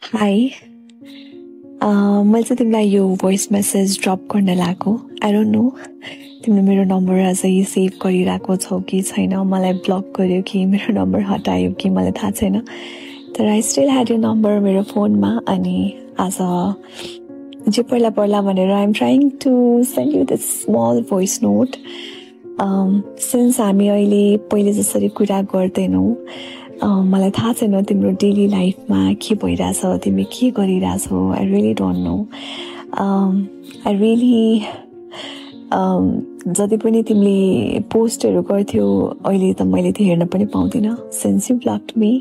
Hi. मैले चाहिँ तिमीलाई यो भोइस मेसेज ड्रप गर्न लागेको आई डोन्ट नो तिमीले मेरो नम्बर अझै सेभ गरिरहेको छौ कि छैन मलाई ब्लक गर्यो कि मेरो नम्बर हटायो कि मलाई थाहा छैन तर आई स्टिल ह्याड यो नम्बर मेरो फोनमा अनि आज जे पर्ला पर्ला भनेर I am trying to send you this small voice note since हामी अहिले पहिले जसरी कुरा गर्दैनौँ मलाई थाहा छैन तिम्रो डेली लाइफमा के भइरहेछ तिमी के गरिरहेछौ I really don't know I really जति पनि तिमीले पोस्टहरू गर्थ्यौ अहिले त मैले त्यो हेर्न पनि पाउँदिनँ सिन्स यु ब्लक्ड मी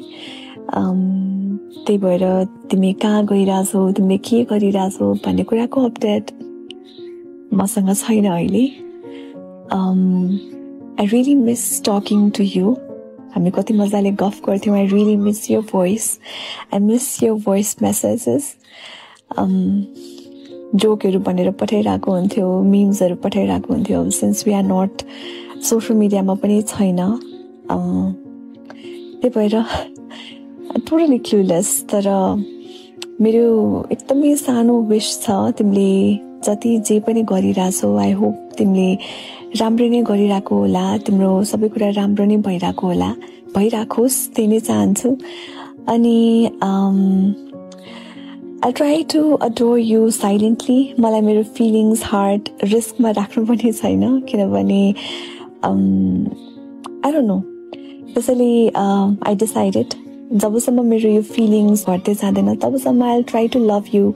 त्यही भएर तिमी कहाँ गइरहेछौ तिमीले के गरिरहेछौ भन्ने कुराको अपडेट मसँग छैन अहिले I really miss talking to you हामी कति मजाले गफ गर्थ्यौँ I really miss your voice I miss your voice messages जोकहरू भनेर पठाइरहेको हुन्थ्यो मिम्सहरू पठाइरहेको हुन्थ्यो since we are not social मिडियामा पनि छैन त्यही भएर टोटली क्लुलेस तर मेरो एकदमै सानो विश छ तिमीले जति जे पनि गरिरहेछौ आई होप तिमीले राम्रो नै गरिरहेको होला तिम्रो सबै कुरा राम्रो नै भइरहेको होला भइराखोस् त्यही नै चाहन्छु अनि I try to adore you silently मलाई मेरो फिलिङ्स हार्ट रिस्कमा राख्नु पनि छैन किनभने आई डोन्ट नो त्यसैले आई डिसाइडेड जबसम्म मेरो यो फिलिङ्स घट्दै जाँदैन तबसम्म I try to love you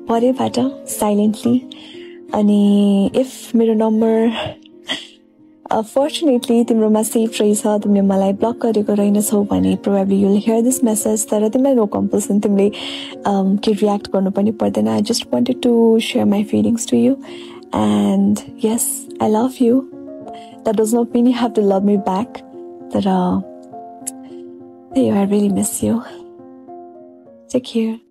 भरेबाट साइलेन्टली अनि इफ मेरो नम्बर फर्चुनेटली तिम्रोमा सेभ रहेछ तिमीले मलाई ब्लक गरेको रहेनछौ भने probably you'll hear this message तर तिमीलाई नो कम्पल्सन तिमीले के रियाक्ट गर्नु पनि पर्दैन I just wanted to share my feelings to you and yes I love you that does not mean you have to love me back तर I really miss you. Take care.